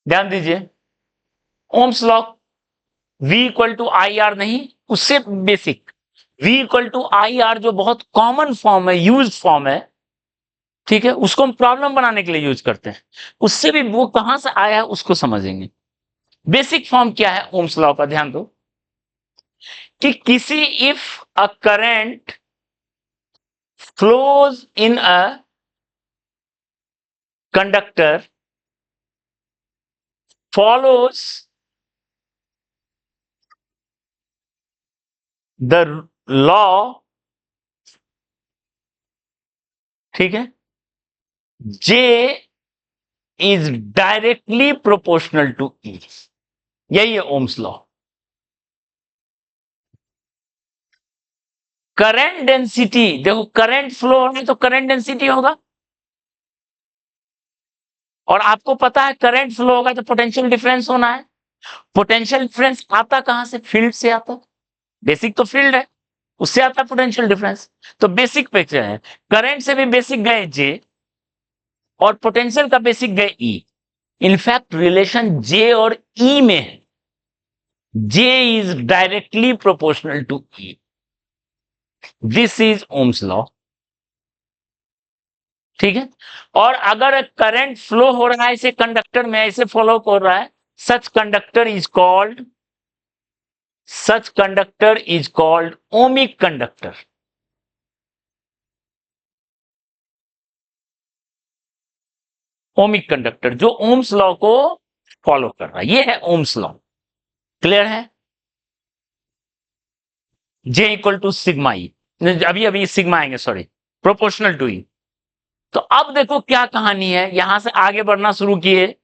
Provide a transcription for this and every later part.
ध्यान दीजिए, Ohm's law V equal to I R नहीं, उससे basic V equal to I R जो बहुत कॉमन फॉर्म है, यूज फॉर्म है, ठीक है, उसको हम प्रॉब्लम बनाने के लिए यूज करते हैं। उससे भी वो कहां से आया है उसको समझेंगे। बेसिक फॉर्म क्या है ओम्स लॉ का, ध्यान दो कि किसी if a current flows in a conductor follows the law, ठीक है, J is directly proportional to E, यही है ओम्स लॉ। करंट डेंसिटी, देखो करंट फ्लो होने तो करंट डेंसिटी होगा, और आपको पता है करंट फ्लो होगा तो पोटेंशियल डिफरेंस होना है। पोटेंशियल डिफरेंस आता कहां से? फील्ड से आता है। बेसिक तो फील्ड है, उससे आता है पोटेंशियल डिफरेंस। तो बेसिक पिक्चर है, करंट से भी बेसिक गए जे, और पोटेंशियल का बेसिक गए ई। इनफैक्ट रिलेशन जे और ई में है, J is directly proportional to E. This is Ohm's law, ठीक है। और अगर करंट फ्लो हो रहा है इसे कंडक्टर में, ऐसे फॉलो कर रहा है, such conductor is called ohmic conductor. Ohmic conductor जो ओम्स लॉ को फॉलो कर रहा है, ये है ओम्स लॉ। क्लियर है? J equal to sigma E, अभी अभी सिग्मा आएंगे, सॉरी, प्रोपोर्शनल टू ई। तो अब देखो क्या कहानी है, यहां से आगे बढ़ना शुरू किए,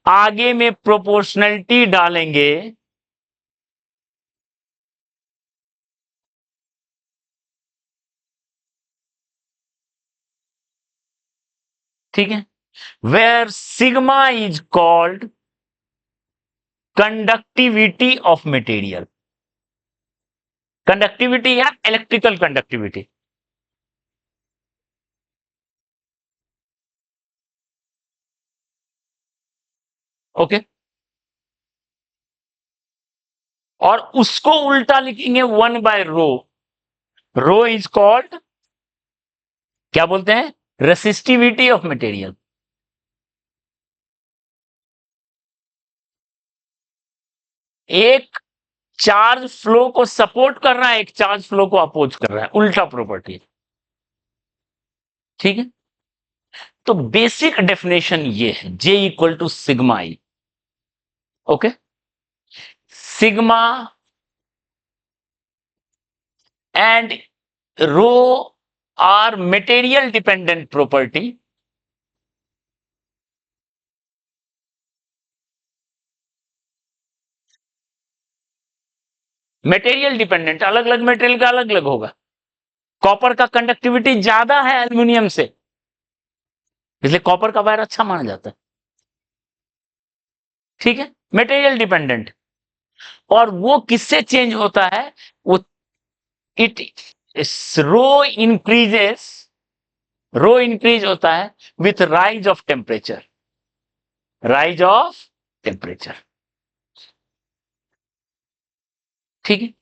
आगे में प्रोपोर्शनलिटी डालेंगे, ठीक है, where sigma is called conductivity of material. Conductivity या इलेक्ट्रिकल कंडक्टिविटी, ओके। और उसको उल्टा लिखेंगे 1/ρ। रो इज कॉल्ड, क्या बोलते हैं, रेसिस्टिविटी ऑफ मटेरियल। एक चार्ज फ्लो को सपोर्ट कर रहा है, एक चार्ज फ्लो को अपोज कर रहा है, उल्टा प्रॉपर्टी, ठीक है। तो बेसिक डेफिनेशन ये है, J equal to sigma E, okay. Sigma and rho are material dependent property, material dependent, अलग अलग मटेरियल का अलग अलग होगा। कॉपर का कंडक्टिविटी ज्यादा है एल्यूमिनियम से, इसलिए कॉपर का वायर अच्छा माना जाता है, ठीक है, मटेरियल डिपेंडेंट। और वो किससे चेंज होता है? वो it rho increases, rho increase होता है with rise of temperature, rise of temperature, ठीक है।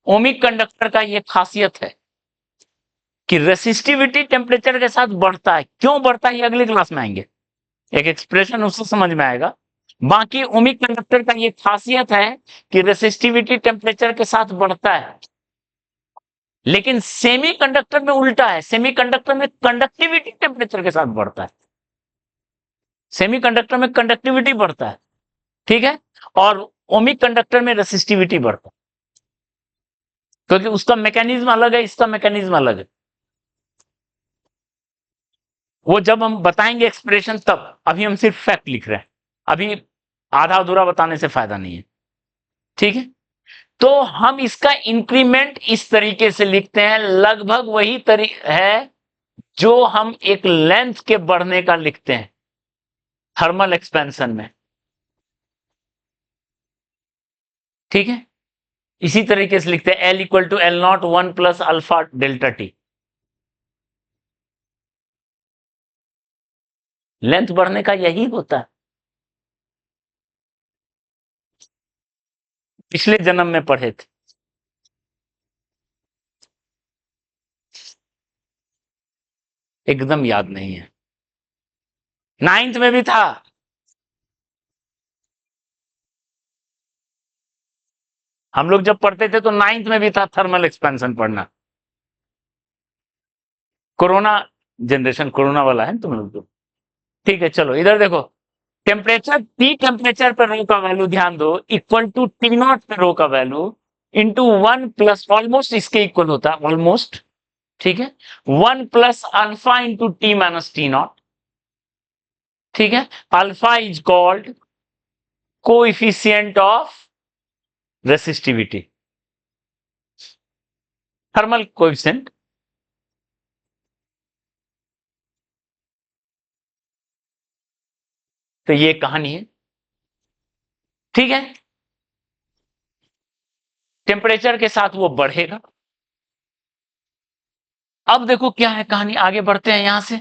ओमिक कंडक्टर का यह खासियत है कि रेसिस्टिविटी टेम्परेचर के साथ बढ़ता है। क्यों बढ़ता है ये अगली क्लास में आएंगे, एक एक्सप्रेशन उससे समझ में आएगा। बाकी ओमिक कंडक्टर का ये खासियत है कि रेसिस्टिविटी टेम्परेचर के साथ बढ़ता है, लेकिन सेमीकंडक्टर में उल्टा है, सेमीकंडक्टर में कंडक्टिविटी टेम्परेचर के साथ बढ़ता है, सेमीकंडक्टर में कंडक्टिविटी बढ़ता है, ठीक है, और ओमिक कंडक्टर में रेसिस्टिविटी बढ़ता है, क्योंकि उसका मैकेनिज्म अलग है, इसका मैकेनिज्म अलग है। वो जब हम बताएंगे एक्सप्रेशन तब, अभी हम सिर्फ फैक्ट लिख रहे हैं, अभी आधा अधूरा बताने से फायदा नहीं है, ठीक है। तो हम इसका इंक्रीमेंट इस तरीके से लिखते हैं, लगभग वही तरीका है जो हम एक लेंथ के बढ़ने का लिखते हैं थर्मल एक्सपेंशन में, ठीक है। इसी तरीके से लिखते हैं L equal to L naught 1 plus alpha delta T. Length बढ़ने का यही होता है, पिछले जन्म में पढ़े थे। एकदम याद नहीं है। 9th में भी था। हम लोग जब पढ़ते थे तो 9th में भी था थर्मल एक्सपेंशन पढ़ना। कोरोना जनरेशन, कोरोना वाला है तुम लोग तो। ठीक है, चलो इधर देखो। टेम्परेचर, टी टेम्परेचर पर रो का वैल्यू ध्यान दो, इक्वल टू टी नॉट पर रो का वैल्यू इंटू 1 प्लस, ऑलमोस्ट इसके इक्वल होता है, ऑलमोस्ट। ठीक है, 1 plus alpha into T minus T not. ठीक है, alpha is called coefficient of resistivity, thermal coefficient. तो ये कहानी है। ठीक है, टेम्परेचर के साथ वो बढ़ेगा। अब देखो क्या है कहानी, आगे बढ़ते हैं यहां से।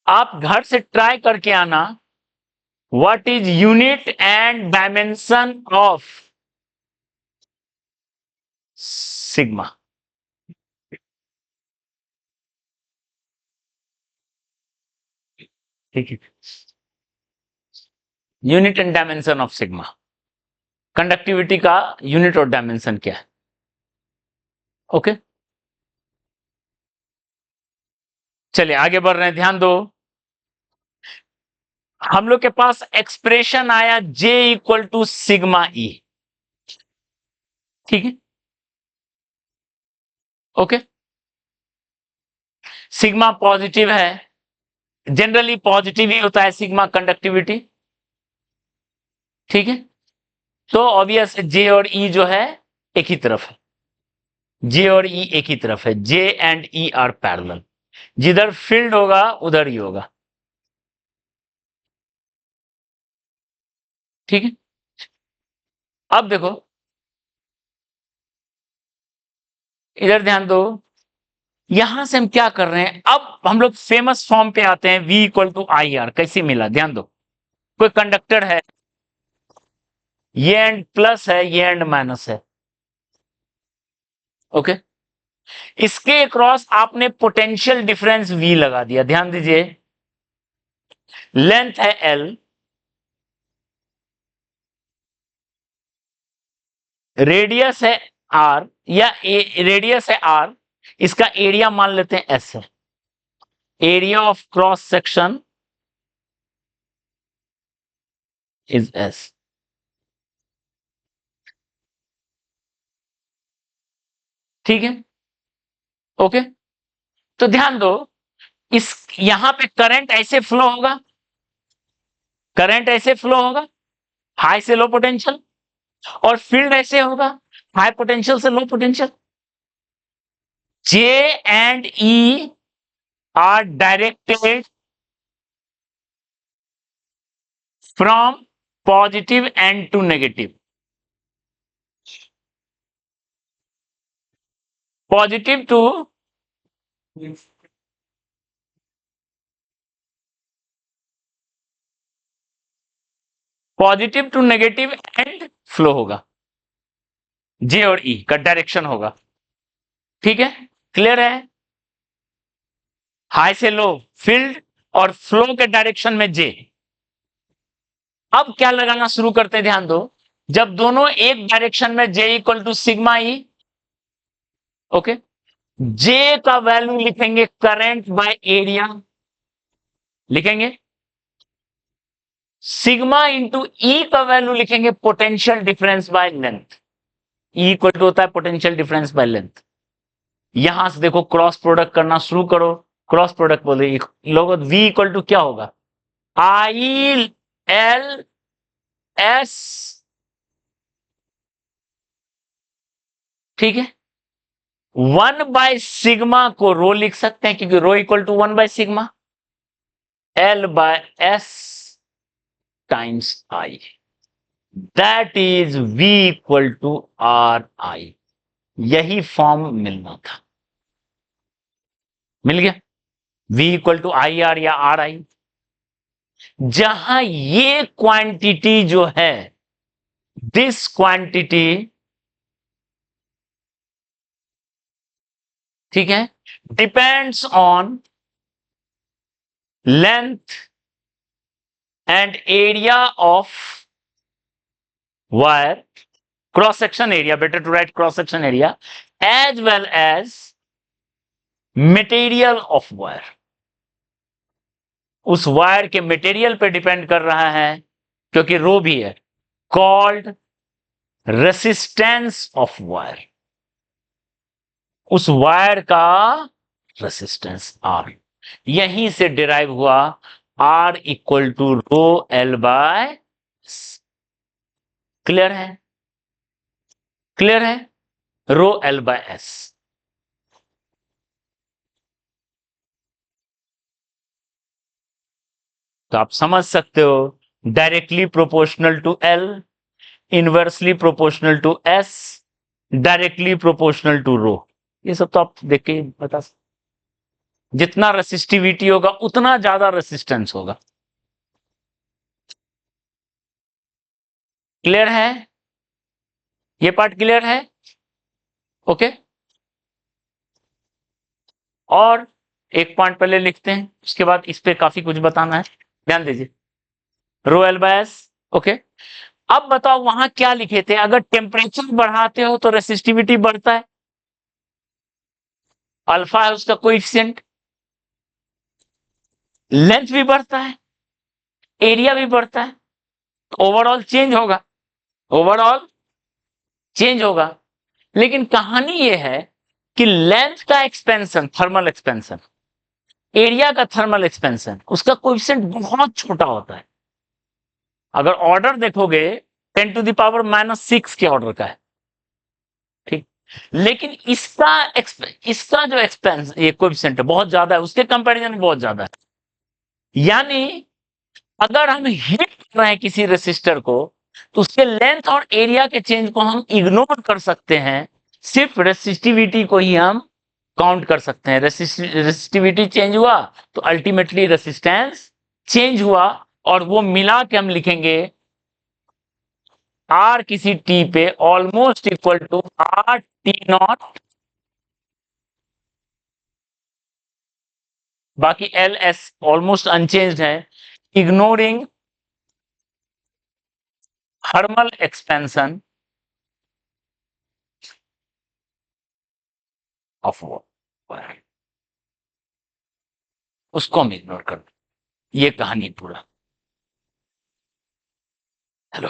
आप घर से ट्राई करके आना, what is unit and dimension of sigma. ठीक है, unit and dimension of sigma, conductivity का यूनिट और डायमेंशन क्या है। ओके, चलिए आगे बढ़ रहे हैं, ध्यान दो। हम लोग के पास एक्सप्रेशन आया J equal to sigma E. ठीक है, ओके। सिग्मा पॉजिटिव है, जनरली पॉजिटिव ही होता है सिग्मा कंडक्टिविटी। ठीक है, तो ऑब्वियस J और E जो है एक ही तरफ है, J और E एक ही तरफ है, J and E are parallel. जिधर फील्ड होगा उधर ही होगा। ठीक है, अब देखो इधर ध्यान दो। यहां से हम क्या कर रहे हैं, अब हम लोग फेमस फॉर्म पे आते हैं, V equal to I R. कैसे मिला, ध्यान दो। कोई कंडक्टर है, ये एंड प्लस है, ये एंड माइनस है। ओके, इसके अक्रॉस आपने पोटेंशियल डिफरेंस V लगा दिया। ध्यान दीजिए, लेंथ है L, रेडियस है R, या रेडियस है R, इसका एरिया मान लेते हैं S है। Area of cross section is S। ठीक है, ओके। तो ध्यान दो, इस यहां पे करंट ऐसे फ्लो होगा, करंट ऐसे फ्लो होगा, हाई से लो पोटेंशियल, और फील्ड ऐसे होगा, हाई पोटेंशियल से low potential. J and E are directed from positive and to negative, positive to positive to negative and flow होगा, J और E का डायरेक्शन होगा। ठीक है, क्लियर है। हाई से लो फील्ड, और फ्लो के डायरेक्शन में J। अब क्या लगाना शुरू करते हैं, ध्यान दो। जब दोनों एक डायरेक्शन में J equal to sigma E, okay, J का वैल्यू लिखेंगे करंट बाय एरिया, लिखेंगे। सिग्मा इंटू ई का वैल्यू लिखेंगे potential difference by length. E equal to होता है पोटेंशियल डिफरेंस बाय लेंथ। यहां से देखो क्रॉस प्रोडक्ट करना शुरू करो, क्रॉस प्रोडक्ट बोले लोगों, वी इक्वल टू क्या होगा, आई एल एस। ठीक है, 1/सिग्मा को रो लिख सकते हैं, क्योंकि रो इक्वल टू 1/सिग्मा, L by S times I, that is V equal to R I। यही फॉर्म मिलना था। मिल गया, V equal to I R या आर आई। जहां ये क्वांटिटी जो है, दिस क्वांटिटी, ठीक है, depends on length and area of wire, cross section area, better to write cross section area, as well as material of wire. उस wire के material पे डिपेंड कर रहा है, क्योंकि रो भी है, कॉल्ड रेसिस्टेंस ऑफ वायर, उस वायर का रेसिस्टेंस आर। यहीं से डिराइव हुआ R equal to rho L by. Clear है? क्लियर है? Rho L by S. तो आप समझ सकते हो, directly proportional to L, inversely proportional to S, directly proportional to rho. ये सब तो आप देख के बता सकते, जितना रेसिस्टिविटी होगा उतना ज्यादा रेसिस्टेंस होगा। क्लियर है? ये पार्ट क्लियर है? ओके। और एक पॉइंट पहले लिखते हैं, उसके बाद इस पे काफी कुछ बताना है, ध्यान दीजिए। रो एल बाय एस, ओके। अब बताओ वहां क्या लिखे थे, अगर टेम्परेचर बढ़ाते हो तो रेसिस्टिविटी बढ़ता है, अल्फा है उसका कोएफिशिएंट, लेंथ भी बढ़ता है, एरिया भी बढ़ता है, ओवरऑल चेंज होगा, ओवरऑल चेंज होगा। लेकिन कहानी यह है कि लेंथ का एक्सपेंशन, थर्मल एक्सपेंशन, एरिया का थर्मल एक्सपेंशन, उसका कोएफिशिएंट बहुत छोटा होता है। अगर ऑर्डर देखोगे 10⁻⁻⁶ के ऑर्डर का है, ठीक। लेकिन इसका जो एक्सपेंस, ये कोएफिशिएंट बहुत ज्यादा है, उसके कंपैरिजन में बहुत ज्यादा है। यानी अगर हम हीट कर रहे हैं किसी रेसिस्टर को, तो उसके लेंथ और एरिया के चेंज को हम इग्नोर कर सकते हैं, सिर्फ रेसिस्टिविटी को ही हम काउंट कर सकते हैं। रेसिस्टिविटी चेंज हुआ तो अल्टीमेटली रेसिस्टेंस चेंज हुआ, और वो मिला के हम लिखेंगे आर किसी टी पे almost equal to R T naught, बाकी एल एस ऑलमोस्ट अनचेंज्ड है, ignoring thermal expansion of wire, उसको हम इग्नोर कर। ये कहानी पूरा। हेलो।